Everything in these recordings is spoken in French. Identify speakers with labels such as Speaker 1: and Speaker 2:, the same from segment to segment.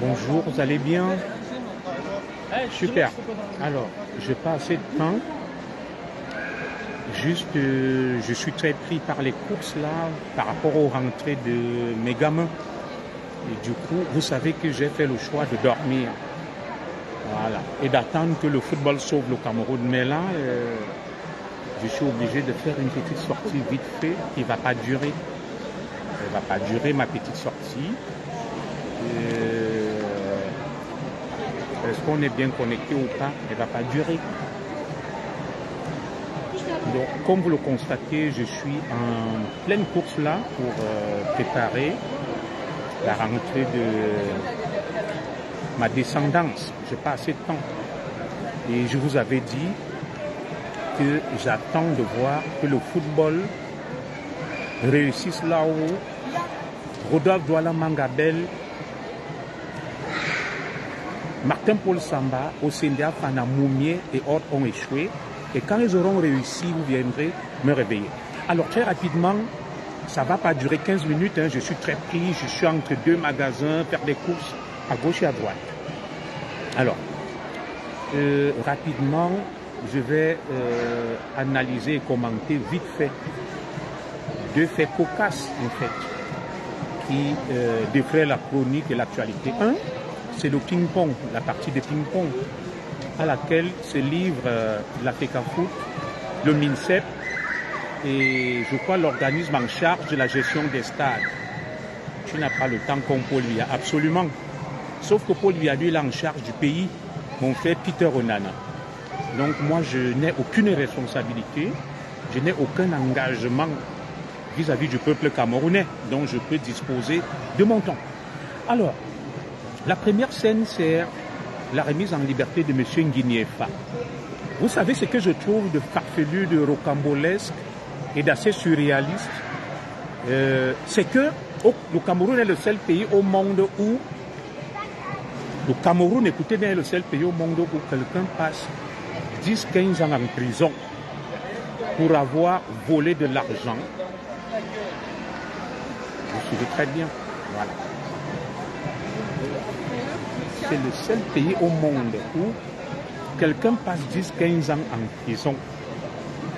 Speaker 1: Bonjour, vous allez bien? Super. Alors, je n'ai pas assez de temps. Juste, je suis très pris par les courses là, par rapport aux rentrées de mes gamins. Et du coup, vous savez que j'ai fait le choix de dormir. Voilà. Et d'attendre que le football sauve le Cameroun. Mais là, je suis obligé de faire une petite sortie vite fait qui ne va pas durer. Elle ne va pas durer ma petite sortie. Est-ce qu'on est bien connecté ou pas? Elle ne va pas durer. Donc, comme vous le constatez, je suis en pleine course là pour préparer la rentrée de ma descendance. Je n'ai pas assez de temps. Et je vous avais dit que j'attends de voir que le football réussisse là où Rodolphe Douala Mangabel, Martin-Paul Samba, Osendia Fana Moumier et autres ont échoué. Et quand ils auront réussi, vous viendrez me réveiller. Alors très rapidement, ça ne va pas durer 15 minutes. Je suis très pris, je suis entre deux magasins, faire des courses à gauche et à droite. Alors, rapidement, je vais analyser et commenter vite fait deux faits cocasses en fait, qui défraient la chronique et l'actualité. Un, c'est le ping-pong, la partie de ping-pong à laquelle se livre la FECAFOOT, le MINSEP et je crois l'organisme en charge de la gestion des stades. Tu n'as pas le temps comme Paul Biya, absolument. Sauf que Paul Biya, lui, il est en charge du pays, mon frère Peter Onana. Donc moi, je n'ai aucune responsabilité, je n'ai aucun engagement vis-à-vis du peuple camerounais, dont je peux disposer de mon temps. Alors, la première scène, c'est la remise en liberté de M. Nguiniefa. Vous savez ce que je trouve de farfelu, de rocambolesque et d'assez surréaliste, c'est que le Cameroun est le seul pays au monde où écoutez bien, est le seul pays au monde où quelqu'un passe 10-15 ans en prison pour avoir volé de l'argent. Vous suivez très bien. Voilà. C'est le seul pays au monde où quelqu'un passe 10-15 ans en prison.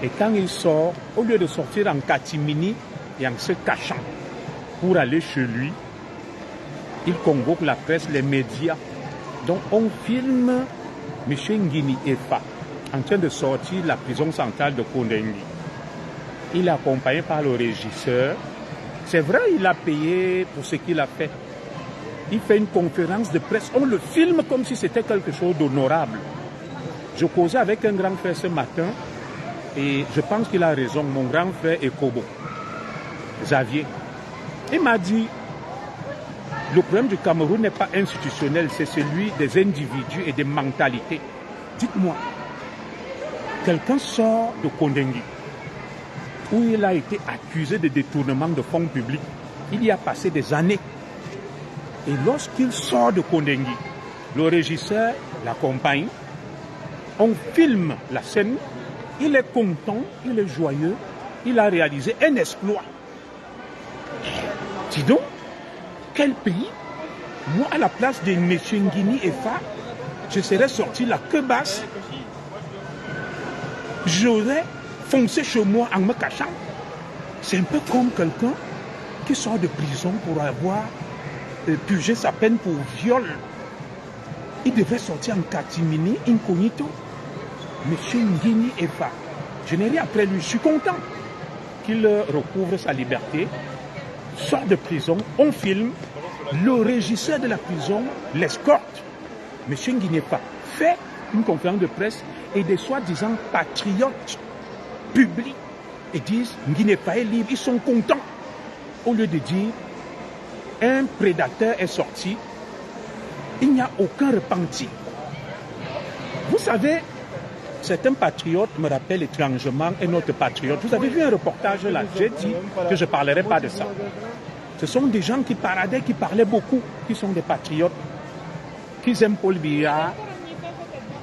Speaker 1: Et quand il sort, au lieu de sortir en catimini et en se cachant pour aller chez lui, il convoque la presse, les médias. Donc on filme M. Nguiniefa en train de sortir de la prison centrale de Kondengi. Il est accompagné par le régisseur. C'est vrai, il a payé pour ce qu'il a fait. Il fait une conférence de presse, on le filme comme si c'était quelque chose d'honorable. Je causais avec un grand frère ce matin et je pense qu'il a raison, mon grand frère Ekobo, Xavier. Il m'a dit, le problème du Cameroun n'est pas institutionnel, c'est celui des individus et des mentalités. Dites-moi, quelqu'un sort de Kondengi, où il a été accusé de détournement de fonds publics, il y a passé des années. Et lorsqu'il sort de Kondengi, le régisseur l'accompagne, on filme la scène, il est content, il est joyeux, il a réalisé un exploit. Dis donc, quel pays? Moi, à la place de M. Nguiniefa, je serais sorti la queue basse, j'aurais foncé chez moi en me cachant. C'est un peu comme quelqu'un qui sort de prison pour avoir purger sa peine pour viol. Il devrait sortir en catimini, incognito. Monsieur Nguiniefa, je n'ai rien après lui, je suis content qu'il recouvre sa liberté, sort de prison, on filme, le régisseur de la prison l'escorte. Monsieur Nguiniefa fait une conférence de presse et des soi-disant patriotes publics et disent Nguiniefa est libre, ils sont contents. Au lieu de dire un prédateur est sorti, il n'y a aucun repenti. Vous savez, certains patriotes me rappellent étrangement un autre patriote. Vous avez vu un reportage là, j'ai dit que je ne parlerai pas de ça. Ce sont des gens qui paradaient, qui parlaient beaucoup, qui sont des patriotes, qui aiment Paul Biya.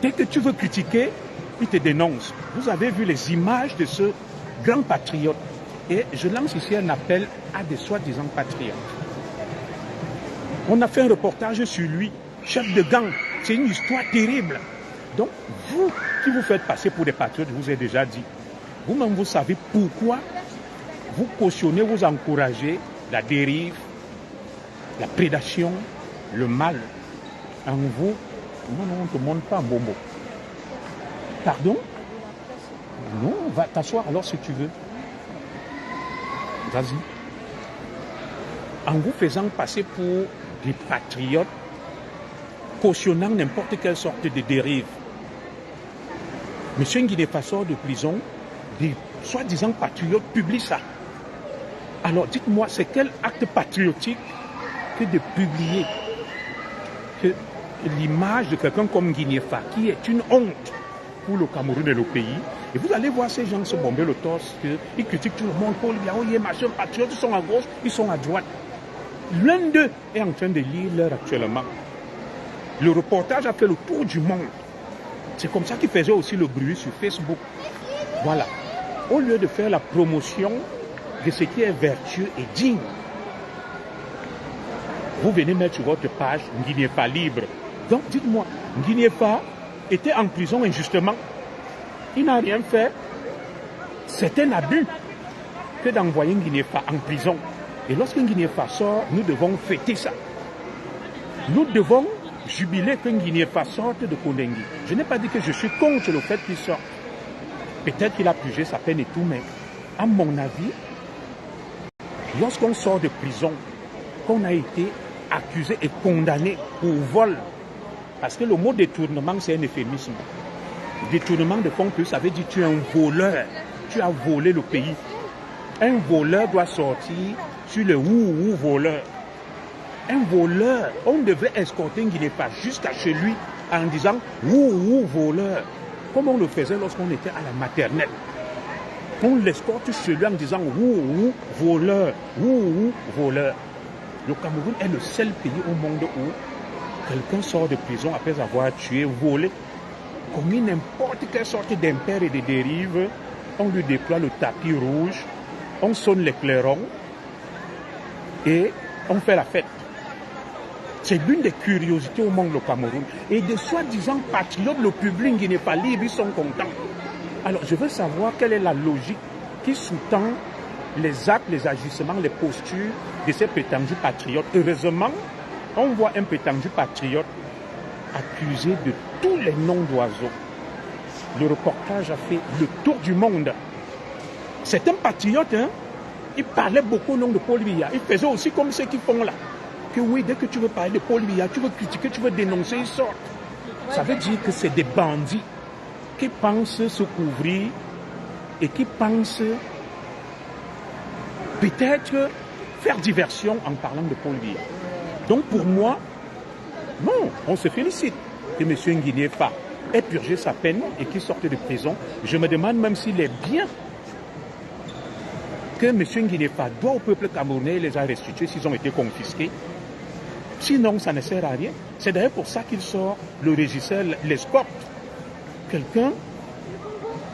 Speaker 1: Dès que tu veux critiquer, ils te dénoncent. Vous avez vu les images de ce grand patriote. Et je lance ici un appel à des soi-disant patriotes. On a fait un reportage sur lui, chef de gang. C'est une histoire terrible. Donc, vous qui vous faites passer pour des patriotes, je vous ai déjà dit, vous-même vous savez pourquoi vous cautionnez, vous encouragez la dérive, la prédation, le mal en vous. Non, on ne te montre pas un bobo. Pardon? Non, va t'asseoir alors si tu veux. Vas-y. En vous faisant passer pour des patriotes, cautionnant n'importe quelle sorte de dérive. Monsieur Nguinefa sort de prison, des soi-disant patriotes publient ça. Alors dites-moi, c'est quel acte patriotique que de publier que l'image de quelqu'un comme Nguinefa, qui est une honte pour le Cameroun et le pays, et vous allez voir ces gens se bomber le torse, ils critiquent tout le monde, Paul Biya, machin, patriotes, ils sont à gauche, ils sont à droite. L'un d'eux est en train de lire l'heure actuellement. Le reportage a fait le tour du monde. C'est comme ça qu'il faisait aussi le bruit sur Facebook. Voilà. Au lieu de faire la promotion de ce qui est vertueux et digne, vous venez mettre sur votre page Nguinefa libre. Donc dites-moi, Nguinefa était en prison injustement. Il n'a rien fait. C'est un abus que d'envoyer Nguinefa en prison. Et lorsque Nguinefa sort, nous devons fêter ça. Nous devons jubiler que Nguinefa sorte de Kondengi. Je n'ai pas dit que je suis contre le fait qu'il sorte. Peut-être qu'il a purgé sa peine et tout, mais à mon avis, lorsqu'on sort de prison, qu'on a été accusé et condamné pour vol, parce que le mot détournement, c'est un euphémisme. Détournement de fonds publics, ça veut dire que tu es un voleur, tu as volé le pays. Un voleur doit sortir sur le ou voleur. Un voleur, on devrait escorter Nguinefa jusqu'à chez lui en disant ou voleur, comme on le faisait lorsqu'on était à la maternelle. On l'escorte chez lui en disant ou voleur, ou voleur. Le Cameroun est le seul pays au monde où quelqu'un sort de prison après avoir tué, volé, commis n'importe quelle sorte d'impair et de dérive. On lui déploie le tapis rouge, on sonne les clairons et on fait la fête. C'est l'une des curiosités au monde, le Cameroun. Et des soi-disant patriotes, le public qui n'est pas libre, ils sont contents. Alors, je veux savoir quelle est la logique qui sous-tend les actes, les agissements, les postures de ces prétendus patriotes. Heureusement, on voit un prétendu patriote accusé de tous les noms d'oiseaux. Le reportage a fait le tour du monde. C'est un patriote, hein? Il parlait beaucoup au nom de Paul Biya. Il faisait aussi comme ceux qui font là. Que oui, dès que tu veux parler de Paul Biya, tu veux critiquer, tu veux dénoncer, ils sortent. Ça veut dire que c'est des bandits qui pensent se couvrir et qui pensent peut-être faire diversion en parlant de Paul Biya. Donc pour moi, non, on se félicite que M. Nguinefa ait purgé sa peine et qu'il sorte de prison. Je me demande même s'il est bien que M. Nguinefa doit au peuple camerounais les a restitués s'ils ont été confisqués. Sinon, ça ne sert à rien. C'est d'ailleurs pour ça qu'il sort, le régisseur l'escorte. Quelqu'un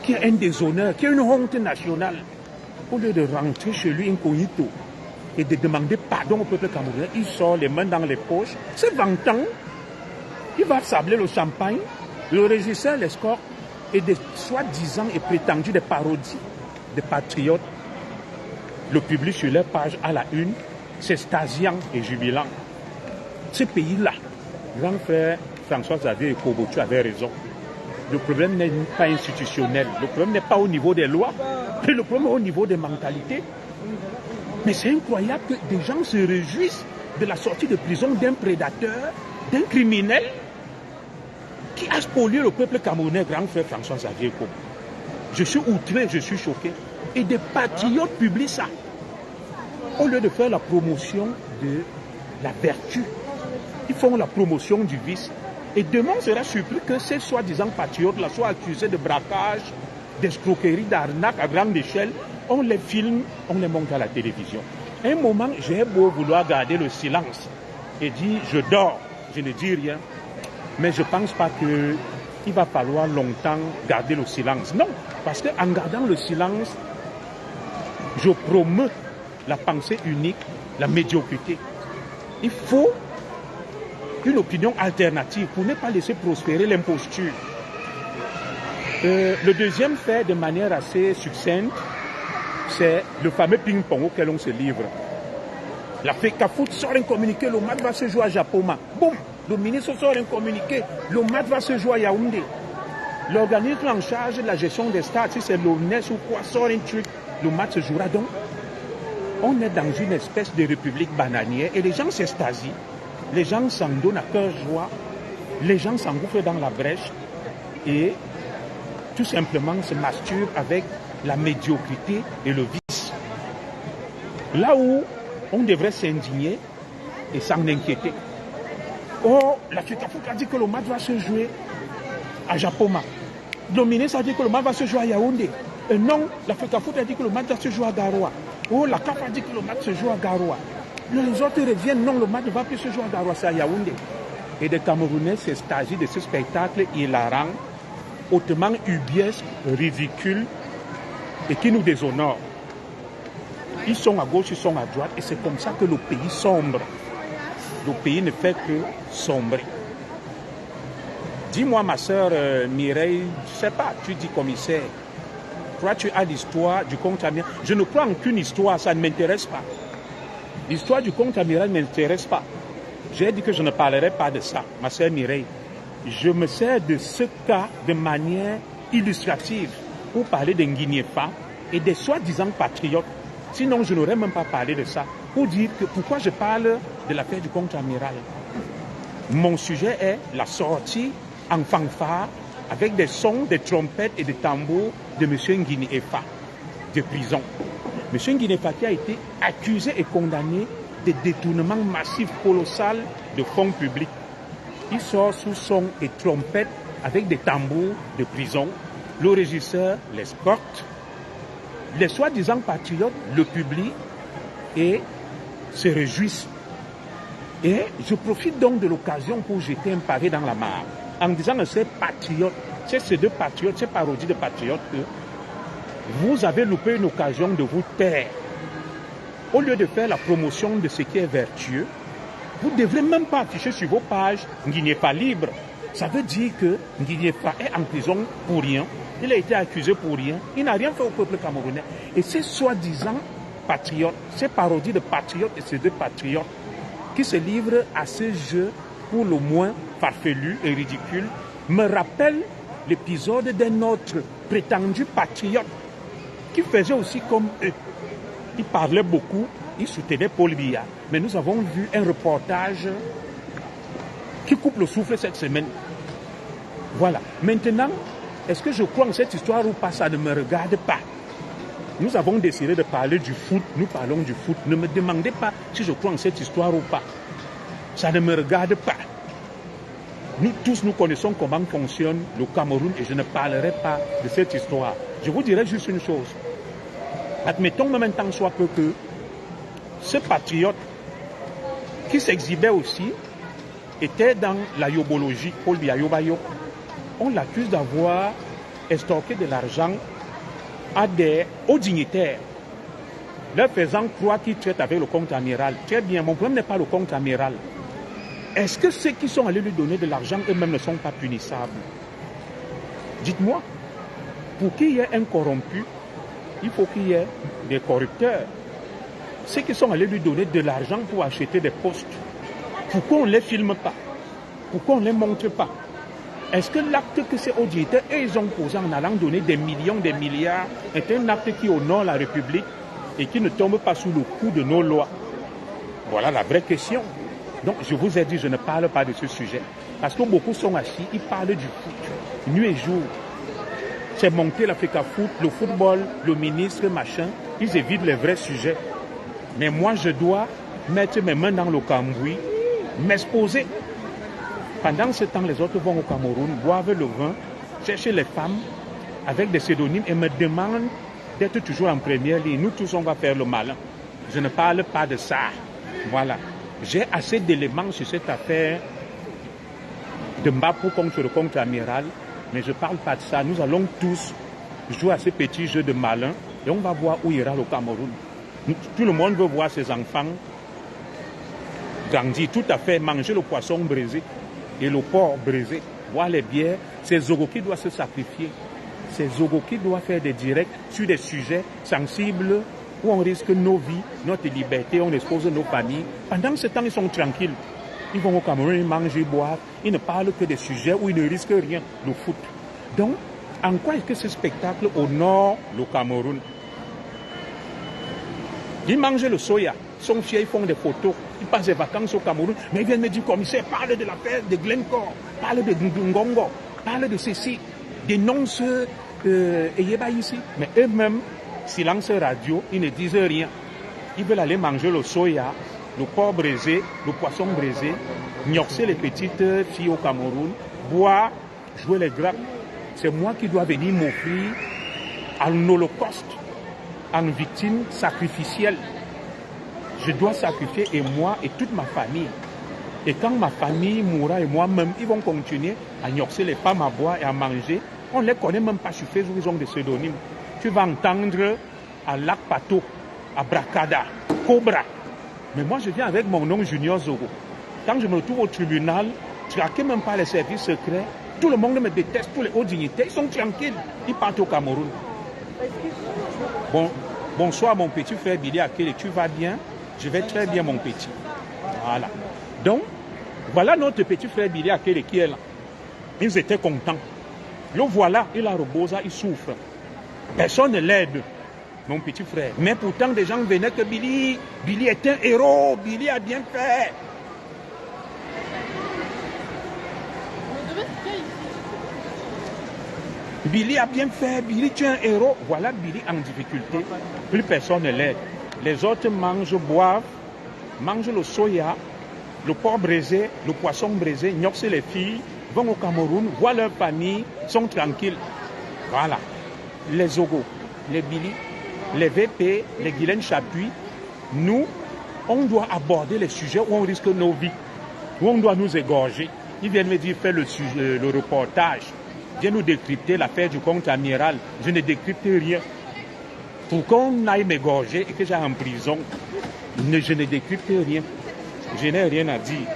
Speaker 1: qui a un déshonneur, qui a une honte nationale, au lieu de rentrer chez lui incognito et de demander pardon au peuple camerounais, il sort les mains dans les poches, se vantant, il va sabler le champagne, le régisseur l'escorte et des soi-disant et prétendus des parodies des patriotes le publie sur leur page à la une, c'est stasiant et jubilant. Ce pays-là, grand frère François-Xavier Ekobo, tu avais raison. Le problème n'est pas institutionnel, le problème n'est pas au niveau des lois, mais le problème est au niveau des mentalités. Mais c'est incroyable que des gens se réjouissent de la sortie de prison d'un prédateur, d'un criminel qui a spolié le peuple camerounais, grand frère François-Xavier Ekobo. Je suis outré, je suis choqué. Et des patriotes publient ça. Au lieu de faire la promotion de la vertu, ils font la promotion du vice. Et demain, on sera surpris que ces soi-disant patriotes-là soient accusés de braquage, d'escroquerie, d'arnaque à grande échelle. On les filme, on les montre à la télévision. À un moment, j'ai beau vouloir garder le silence et dire je dors, je ne dis rien. Mais je ne pense pas qu'il va falloir longtemps garder le silence. Non, parce qu'en gardant le silence, je promeux la pensée unique, la médiocrité. Il faut une opinion alternative pour ne pas laisser prospérer l'imposture. Le deuxième fait de manière assez succincte, c'est le fameux ping-pong auquel on se livre. La FECAFOOT sort un communiqué, le match va se jouer à Japoma. Boum, le ministre sort un communiqué, le match va se jouer à Yaoundé. L'organisme en charge de la gestion des stades, si c'est l'ONES ou quoi, sort un truc, le match se jouera donc. On est dans une espèce de république bananière et les gens s'extasient, les gens s'en donnent à cœur joie, les gens s'engouffrent dans la brèche et tout simplement se masturbent avec la médiocrité et le vice. Là où on devrait s'indigner et s'en inquiéter. Oh, la FECAFOOT a dit que le match va se jouer à Japoma. Le ministre a dit que le match va se jouer à Yaoundé. Et non, la FECAFOOT a dit que le match va se jouer à Garoua. Oh, la CAF a dit que le match se joue à Garoua. Les autres reviennent, non, le match ne va plus se jouer à Garoua, c'est à Yaoundé. Et des Camerounais s'extasient de ce spectacle hilarant, hautement ubiesque, ridicule et qui nous déshonore. Ils sont à gauche, ils sont à droite et c'est comme ça que le pays sombre. Le pays ne fait que sombrer. Dis-moi, ma sœur Mireille, je ne sais pas, tu dis commissaire, toi tu as l'histoire du comte amiral. Je ne crois en qu'une histoire, ça ne m'intéresse pas. L'histoire du comte amiral ne m'intéresse pas. J'ai dit que je ne parlerai pas de ça, ma sœur Mireille. Je me sers de ce cas de manière illustrative pour parler de Nguiniefa et des soi-disant patriotes. Sinon, je n'aurais même pas parlé de ça. Pour dire que pourquoi je parle de l'affaire du comte amiral. Mon sujet est la sortie en fanfare avec des sons, des trompettes et des tambours de M. Nguiniefa de prison. M. Nguiniefa qui a été accusé et condamné de détournement massif colossal de fonds publics. Il sort sous son et trompette avec des tambours de prison. Le régisseur l'escorte. Les soi-disant patriotes le publient et se réjouissent. Et je profite donc de l'occasion pour jeter un pavé dans la mare en disant à ces patriotes, ces deux patriotes, ces parodies de patriotes, que vous avez loupé une occasion de vous taire. Au lieu de faire la promotion de ce qui est vertueux, vous ne devrez même pas afficher sur vos pages Nguiniefa libre. Ça veut dire que Nguiniefa est en prison pour rien. Il a été accusé pour rien. Il n'a rien fait au peuple camerounais. Et ces soi-disant patriotes, ces parodies de patriotes et ces deux patriotes qui se livrent à ce jeu pour le moins farfelu et ridicule me rappellent l'épisode d'un autre prétendu patriote qui faisait aussi comme eux. Il parlait beaucoup, il soutenait Paul Biya. Mais nous avons vu un reportage qui coupe le souffle cette semaine. Voilà. Maintenant, est-ce que je crois en cette histoire ou pas? Ça ne me regarde pas. Nous avons décidé de parler du foot. Nous parlons du foot. Ne me demandez pas si je crois en cette histoire ou pas. Ça ne me regarde pas. Nous tous, nous connaissons comment fonctionne le Cameroun et je ne parlerai pas de cette histoire. Je vous dirai juste une chose. Admettons même un temps soit peu que ce patriote qui s'exhibait aussi était dans la yobologie, Paul Biya Yobayo. On l'accuse d'avoir extorqué de l'argent à des hauts dignitaires, leur faisant croire qu'ils traitent avec le compte amiral. Très bien, mon problème n'est pas le compte amiral. Est-ce que ceux qui sont allés lui donner de l'argent eux-mêmes ne sont pas punissables? Dites-moi, pour qu'il y ait un corrompu, il faut qu'il y ait des corrupteurs. Ceux qui sont allés lui donner de l'argent pour acheter des postes, pourquoi on ne les filme pas? Pourquoi on ne les montre pas? Est-ce que l'acte que ces auditeurs et ils ont posé en allant donner des millions, des milliards, est un acte qui honore la République et qui ne tombe pas sous le coup de nos lois? Voilà la vraie question. Donc je vous ai dit, je ne parle pas de ce sujet. Parce que beaucoup sont assis, ils parlent du foot, nuit et jour. C'est monter la FECAFOOT, le football, le ministre, machin. Ils évitent les vrais sujets. Mais moi, je dois mettre mes mains dans le cambouis, m'exposer. Pendant ce temps, les autres vont au Cameroun, boivent le vin, chercher les femmes avec des pseudonymes et me demandent d'être toujours en première ligne. Nous tous, on va faire le malin. Je ne parle pas de ça. Voilà. J'ai assez d'éléments sur cette affaire de Mbapou contre le compte amiral, mais je ne parle pas de ça. Nous allons tous jouer à ce petit jeu de malin et on va voir où ira le Cameroun. Tout le monde veut voir ses enfants grandir, tout à fait, manger le poisson braisé et le porc braisé, boire les bières. C'est Zogo qui doit se sacrifier. C'est Zogo qui doit faire des directs sur des sujets sensibles où on risque nos vies, notre liberté, on expose nos familles. Pendant ce temps, ils sont tranquilles. Ils vont au Cameroun, ils mangent, ils boivent. Ils ne parlent que des sujets où ils ne risquent rien, le foot. Donc, en quoi est-ce que ce spectacle honore le Cameroun? Ils mangent le soya, ils sont fiers, ils font des photos, ils passent des vacances au Cameroun, mais ils viennent me dire, commissaire, parle de l'affaire de Glencore, parle de Ngongo, parle de ceci, dénonce Eyeba ici. Mais eux-mêmes, silence radio, ils ne disent rien. Ils veulent aller manger le soya, le porc braisé, le poisson braisé, gnoxer les petites filles au Cameroun, boire, jouer les grappes. C'est moi qui dois venir m'offrir à l'Holocauste, en victime sacrificielle. Je dois sacrifier et moi et toute ma famille. Et quand ma famille mourra et moi-même, ils vont continuer à gnoxer les femmes à boire et à manger. On ne les connaît même pas sur Facebook, ils ont des pseudonymes. Tu vas entendre à Lac Pato, à Bracada, Cobra. Mais moi, je viens avec mon nom Junior Zogo. Quand je me retrouve au tribunal, traqué même par les services secrets, tout le monde me déteste, tous les hauts dignitaires, ils sont tranquilles. Ils partent au Cameroun. Bonsoir mon petit frère Billy Akele, tu vas bien? Je vais très bien mon petit. Voilà. Donc, voilà notre petit frère Billy Akele qui est là. Ils étaient contents. Le voilà, il a rebosa, il souffre. Personne ne l'aide, mon petit frère. Mais pourtant, des gens venaient que Billy est un héros, Billy a bien fait. Billy a bien fait, Billy tu es un héros. Voilà Billy en difficulté. Plus personne ne l'aide. Les autres mangent, boivent, mangent le soya, le porc braisé, le poisson braisé, gnoxent les filles, vont au Cameroun, voient leur famille, sont tranquilles. Voilà. Les Zogo, les Billy, les VP, les Guylaine Chapuis, nous, on doit aborder les sujets où on risque nos vies, où on doit nous égorger. Ils viennent me dire, fais le reportage. Viens nous décrypter l'affaire du compte amiral. Je ne décrypte rien. Pour qu'on aille m'égorger et que j'aille en prison, je ne décrypte rien. Je n'ai rien à dire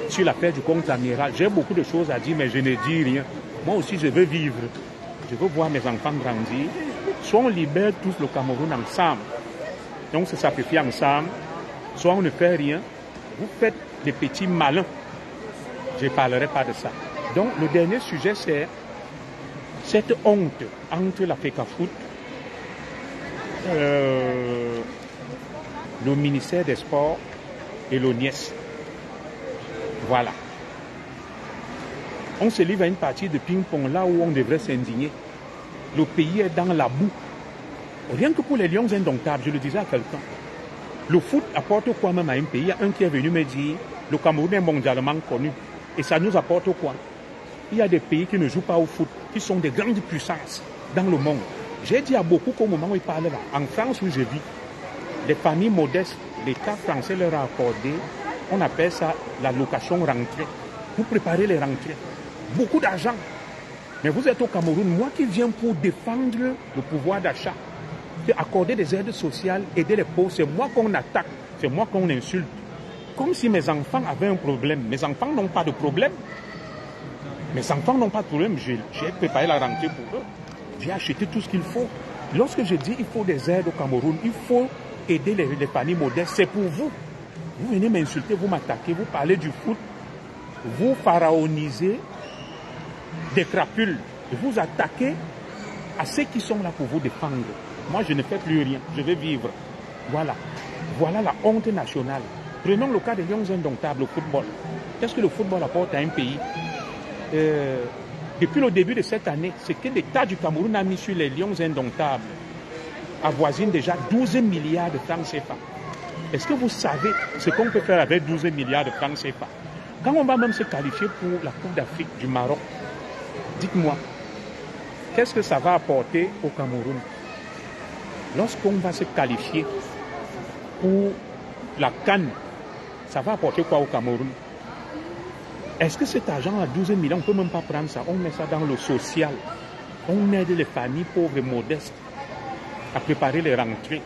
Speaker 1: sur l'affaire du compte amiral. J'ai beaucoup de choses à dire, mais je ne dis rien. Moi aussi, je veux vivre. Je veux voir mes enfants grandir. Soit on libère tous le Cameroun ensemble. Donc, on se sacrifie ensemble. Soit on ne fait rien. Vous faites des petits malins. Je ne parlerai pas de ça. Donc, le dernier sujet, c'est cette honte entre la FECAFOOT, le ministère des Sports et l'ONIES. Voilà. On se livre à une partie de ping-pong là où on devrait s'indigner. Le pays est dans la boue. Rien que pour les lions indomptables, je le disais à quelqu'un. Le foot apporte quoi même à un pays? Il y a un qui est venu me dire, le Cameroun est mondialement connu. Et ça nous apporte quoi? Il y a des pays qui ne jouent pas au foot, qui sont des grandes puissances dans le monde. J'ai dit à beaucoup qu'au moment où ils parlaient là, en France où je vis, les familles modestes, l'État français leur a accordé, on appelle ça la location rentrée. Vous préparez les rentrées. Beaucoup d'argent. Mais vous êtes au Cameroun, moi qui viens pour défendre le pouvoir d'achat, accorder des aides sociales, aider les pauvres, c'est moi qu'on attaque, c'est moi qu'on insulte. Comme si mes enfants avaient un problème. Mes enfants n'ont pas de problème. Mes enfants n'ont pas de problème. J'ai préparé la rentrée pour eux. J'ai acheté tout ce qu'il faut. Lorsque je dis qu'il faut des aides au Cameroun, il faut aider les familles modestes, c'est pour vous. Vous venez m'insulter, vous m'attaquez, vous parlez du foot, vous pharaonisez des crapules, vous attaquez à ceux qui sont là pour vous défendre. Moi, je ne fais plus rien, je vais vivre. Voilà. Voilà la honte nationale. Prenons le cas des lions indomptables, le football. Qu'est-ce que le football apporte à un pays? Depuis le début de cette année, ce que l'État du Cameroun a mis sur les lions indomptables avoisine déjà 12 milliards de francs CFA. Est-ce que vous savez ce qu'on peut faire avec 12 milliards de francs CFA? Quand on va même se qualifier pour la Coupe d'Afrique du Maroc, dites-moi, qu'est-ce que ça va apporter au Cameroun? Lorsqu'on va se qualifier pour la CAN, ça va apporter quoi au Cameroun? Est-ce que cet argent à 12 millions, on ne peut même pas prendre ça? On met ça dans le social. On aide les familles pauvres et modestes à préparer les rentrées.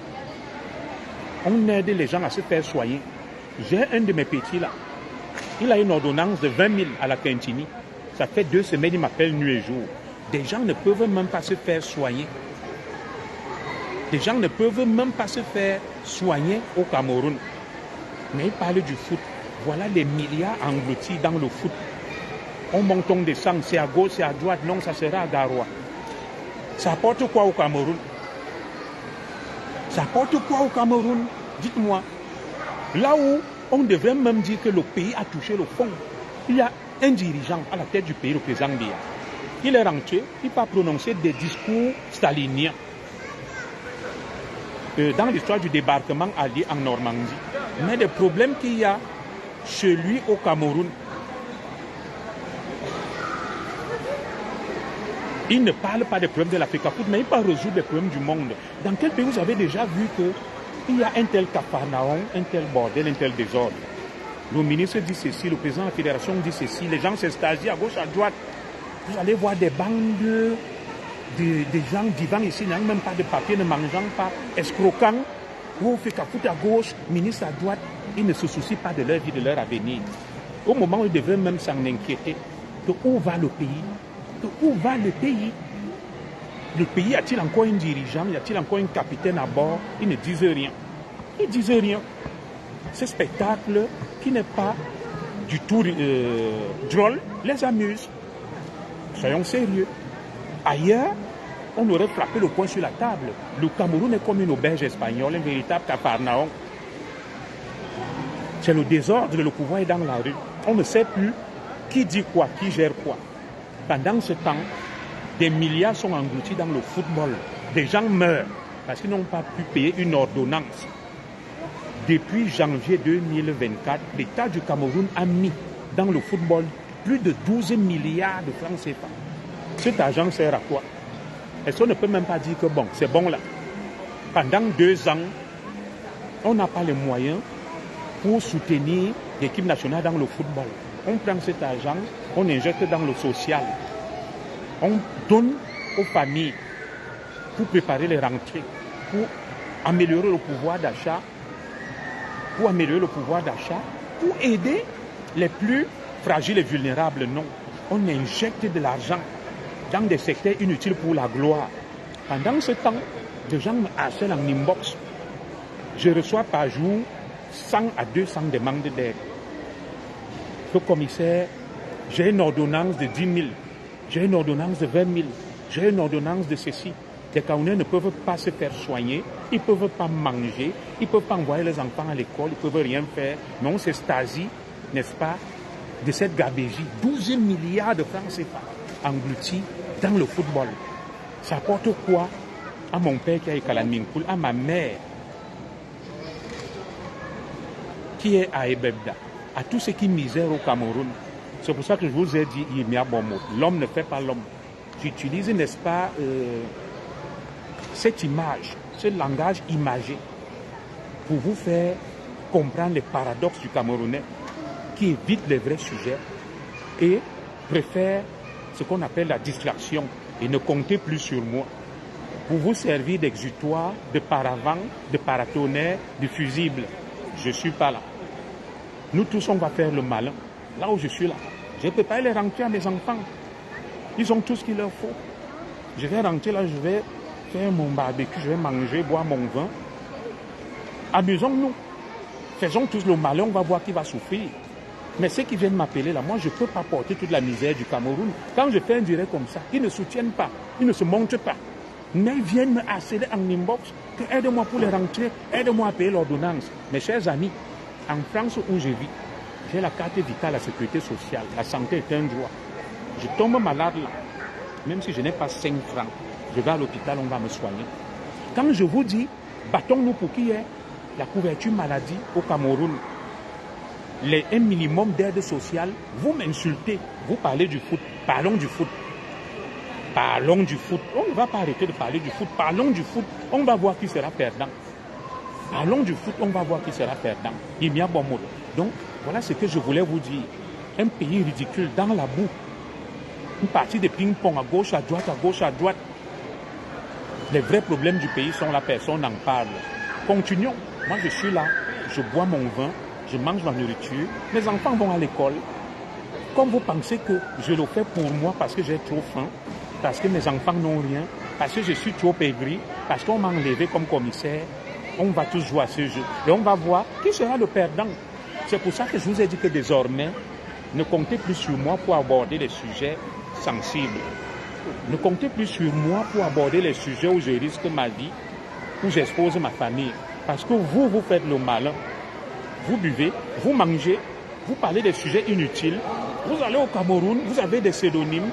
Speaker 1: On aide les gens à se faire soigner. J'ai un de mes petits là. Il a une ordonnance de 20 000 à la Quintini. Ça fait 2 semaines, il m'appelle nuit et jour. Des gens ne peuvent même pas se faire soigner. Des gens ne peuvent même pas se faire soigner au Cameroun. Mais il parle du foot. Voilà les milliards engloutis dans le foot. On monte, on descend, c'est à gauche, c'est à droite. Non, ça sera à Garoua. Ça apporte quoi au Cameroun? Ça apporte quoi au Cameroun? Dites-moi. Là où on devrait même dire que le pays a touché le fond. Il y a un dirigeant à la tête du pays, le président Biya. Il est rentré, il va prononcer des discours staliniens. Dans l'histoire du débarquement allié en Normandie. Mais les problèmes qu'il y a chez lui au Cameroun, il ne parle pas des problèmes de l'Afrique, mais il parle résoudre les problèmes du monde. Dans quel pays vous avez déjà vu qu'il y a un tel capharnaüm, un tel bordel, un tel désordre? Le ministre dit ceci, le président de la fédération dit ceci, les gens s'estagient à gauche, à droite. Vous allez voir des bandes des gens vivant ici, n'ayant même pas de papier, ne mangeant pas, escroquant, ou fait qu'à foutre à gauche, ministre à droite, ils ne se soucient pas de leur vie, de leur avenir. Au moment où ils devraient même s'en inquiéter, de où va le pays? De où va le pays? Le pays a-t-il encore un dirigeant? Y a-t-il encore un capitaine à bord? Ils ne disent rien. Ils disent rien. Ce spectacle, qui n'est pas du tout drôle, les amuse. Soyons sérieux. Ailleurs, on aurait frappé le poing sur la table. Le Cameroun est comme une auberge espagnole, un véritable capharnaüm. C'est le désordre, le pouvoir est dans la rue. On ne sait plus qui dit quoi, qui gère quoi. Pendant ce temps, des milliards sont engloutis dans le football. Des gens meurent parce qu'ils n'ont pas pu payer une ordonnance. Depuis janvier 2024, l'État du Cameroun a mis dans le football plus de 12 milliards de francs CFA. Cet argent sert à quoi? Est-ce qu'on ne peut même pas dire que bon, c'est bon là? Pendant 2 ans, on n'a pas les moyens pour soutenir l'équipe nationale dans le football. On prend cet argent, on injecte dans le social. On donne aux familles pour préparer les rentrées, pour améliorer le pouvoir d'achat, pour aider les plus fragiles et vulnérables. Non, on injecte de l'argent dans des secteurs inutiles pour la gloire. Pendant ce temps, des gens me harcèlent en inbox. Je reçois par jour 100 à 200 demandes d'aide. Le commissaire, j'ai une ordonnance de 10 000, j'ai une ordonnance de 20 000, j'ai une ordonnance de ceci. Les Camerounais ne peuvent pas se faire soigner, ils ne peuvent pas manger, ils ne peuvent pas envoyer les enfants à l'école, ils ne peuvent rien faire. Mais on s'extasie, n'est-ce pas, de cette gabégie. 12 milliards de francs CFA engloutis dans le football. Ça apporte quoi à mon père qui est à Kalaminkoul, à ma mère qui est à Ebebda, à tous ceux qui misèrent au Cameroun? C'est pour ça que je vous ai dit, il y a bon mot. L'homme ne fait pas l'homme. J'utilise, n'est-ce pas, cette image, ce langage imagé pour vous faire comprendre les paradoxes du Camerounais qui évite les vrais sujets et préfère ce qu'on appelle la distraction et ne comptez plus sur moi pour vous servir d'exutoire, de paravent, de paratonnerre, de fusible. Je ne suis pas là. Nous tous, on va faire le malin. Là où je suis là, je ne peux pas les rentrer à mes enfants. Ils ont tout ce qu'il leur faut. Je vais rentrer là, je vais faire mon barbecue, je vais manger, boire mon vin. Amusons-nous. Faisons tous le malin, on va voir qui va souffrir. Mais ceux qui viennent m'appeler là, moi je ne peux pas porter toute la misère du Cameroun. Quand je fais un direct comme ça, ils ne soutiennent pas, ils ne se montrent pas. Mais ils viennent me harceler en inbox, que aide-moi pour les rentrer, aide-moi à payer l'ordonnance. Mes chers amis, en France où je vis, j'ai la carte vitale, la sécurité sociale, la santé est un droit. Je tombe malade là, même si je n'ai pas 5 francs, je vais à l'hôpital, on va me soigner. Quand je vous dis, battons-nous pour qu'il y ait la couverture maladie au Cameroun, un minimum d'aide sociale, vous m'insultez, vous parlez du foot, parlons du foot. Parlons du foot, on ne va pas arrêter de parler du foot, parlons du foot, on va voir qui sera perdant. Parlons du foot, on va voir qui sera perdant. Il y a bon mot. Donc, voilà ce que je voulais vous dire. Un pays ridicule, dans la boue. Une partie de ping-pong à gauche, à droite, à gauche, à droite. Les vrais problèmes du pays sont là, personne n'en parle. Continuons. Moi, je suis là, je bois mon vin, je mange ma nourriture, mes enfants vont à l'école. Comme vous pensez que je le fais pour moi parce que j'ai trop faim, parce que mes enfants n'ont rien, parce que je suis trop aigri, parce qu'on m'a enlevé comme commissaire, on va tous jouer à ce jeu. Et on va voir qui sera le perdant. C'est pour ça que je vous ai dit que désormais, ne comptez plus sur moi pour aborder les sujets sensibles. Ne comptez plus sur moi pour aborder les sujets où je risque ma vie, où j'expose ma famille. Parce que vous faites le malin. Vous buvez, vous mangez, vous parlez des sujets inutiles. Vous allez au Cameroun, vous avez des pseudonymes.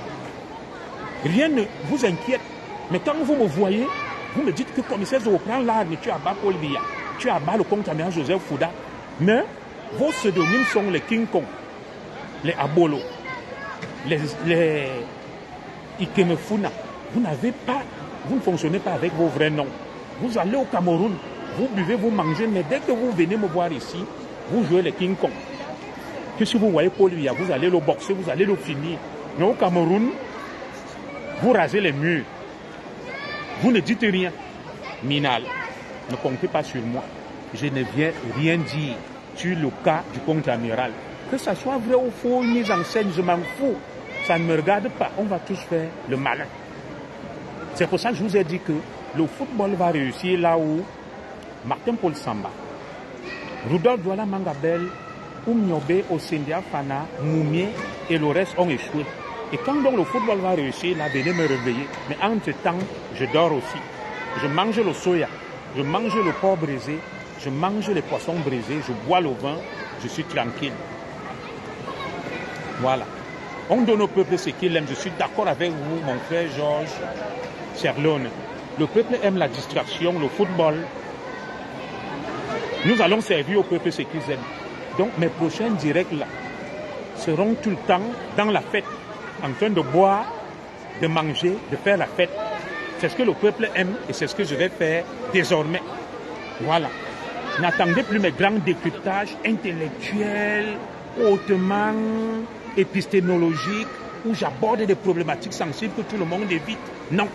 Speaker 1: Rien ne vous inquiète. Mais quand vous me voyez, vous me dites que commissaire Zogo prend l'arme, tu abats Paul Biya, tu abats le compte-amiral Joseph Fouda. Mais vos pseudonymes sont les King Kong, les Abolo, les Ikemefuna. Vous ne fonctionnez pas avec vos vrais noms. Vous allez au Cameroun, vous buvez, vous mangez, mais dès que vous venez me voir ici, vous jouez les King Kong. Que si vous voyez Paul Biya, vous allez le boxer, vous allez le finir. Mais au Cameroun, vous rasez les murs. Vous ne dites rien. Minal, ne comptez pas sur moi. Je ne viens rien dire sur le cas du contre-amiral. Que ça soit vrai ou faux, une mise en scène, je m'en fous. Ça ne me regarde pas. On va tous faire le malin. C'est pour ça que je vous ai dit que le football va réussir là où Martin Paul Samba, Rudolf Douala Mangabel, Oumniobe, Osendia Fana, Moumier et le reste ont échoué. Et quand donc le football va réussir, là, venez me réveiller. Mais entre-temps, je dors aussi. Je mange le soya, je mange le porc brisé, je mange les poissons brisés, je bois le vin, je suis tranquille. Voilà. On donne au peuple ce qu'il aime. Je suis d'accord avec vous, mon frère Georges Serlone. Le peuple aime la distraction, le football. Nous allons servir au peuple ce qu'ils aiment. Donc mes prochains directs là seront tout le temps dans la fête, en train de boire, de manger, de faire la fête. C'est ce que le peuple aime et c'est ce que je vais faire désormais. Voilà. N'attendez plus mes grands décryptages intellectuels, hautement épistémologiques, où j'aborde des problématiques sensibles que tout le monde évite. Non.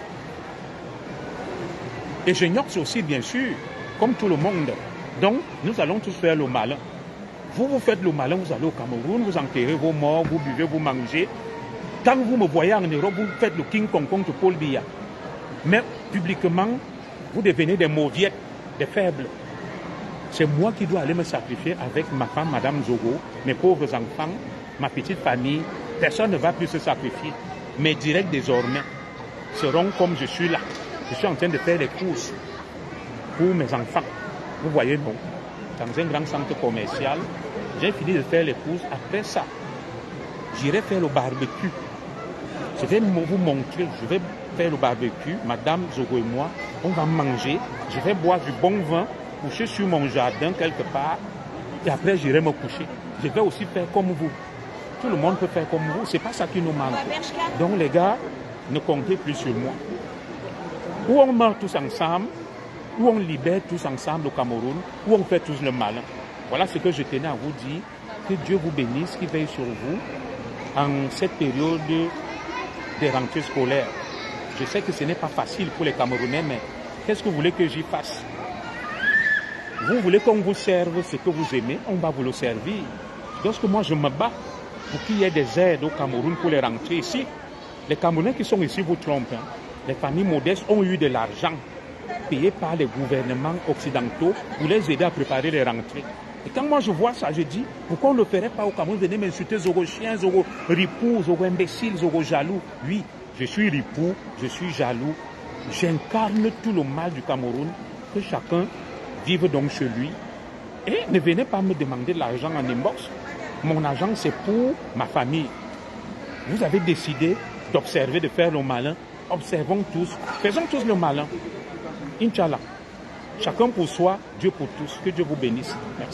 Speaker 1: Et j'ignore aussi, bien sûr, comme tout le monde. Donc, nous allons tous faire le malin. Vous faites le malin, vous allez au Cameroun, vous enterrez vos morts, vous buvez, vous mangez. Quand vous me voyez en Europe, vous faites le King Kong contre Paul Biya. Mais publiquement, vous devenez des mauviettes, des faibles. C'est moi qui dois aller me sacrifier avec ma femme, Madame Zogo, mes pauvres enfants, ma petite famille. Personne ne va plus se sacrifier. Mes directs désormais seront comme je suis là. Je suis en train de faire les courses pour mes enfants. Vous voyez, non, dans un grand centre commercial, j'ai fini de faire les courses. Après ça, j'irai faire le barbecue. Je vais vous montrer, je vais faire le barbecue. Madame Zogo et moi, on va manger. Je vais boire du bon vin, coucher sur mon jardin quelque part. Et après, j'irai me coucher. Je vais aussi faire comme vous. Tout le monde peut faire comme vous. C'est pas ça qui nous manque. Donc les gars, ne comptez plus sur moi. Ou on meurt tous ensemble, ou on libère tous ensemble au Cameroun, ou on fait tous le malin. Voilà ce que je tenais à vous dire. Que Dieu vous bénisse, qu'il veille sur vous en cette période des rentrées scolaires. Je sais que ce n'est pas facile pour les Camerounais, mais qu'est-ce que vous voulez que j'y fasse? Vous voulez qu'on vous serve ce que vous aimez, on va vous le servir. Lorsque moi je me bats pour qu'il y ait des aides au Cameroun pour les rentrées ici, les Camerounais qui sont ici vous trompent. Les familles modestes ont eu de l'argent payé par les gouvernements occidentaux pour les aider à préparer les rentrées. Et quand moi je vois ça, je dis, pourquoi on ne le ferait pas au Cameroun? Venez m'insulter Zogo chien, Zogo ripou, Zogo imbécile, Zogo jaloux. Oui, je suis ripou, je suis jaloux. J'incarne tout le mal du Cameroun, que chacun vive donc chez lui. Et ne venez pas me demander de l'argent en inbox. Mon argent, c'est pour ma famille. Vous avez décidé d'observer, de faire le malin. Observons tous, faisons tous le malin. Inch'Allah. Chacun pour soi, Dieu pour tous. Que Dieu vous bénisse. Merci.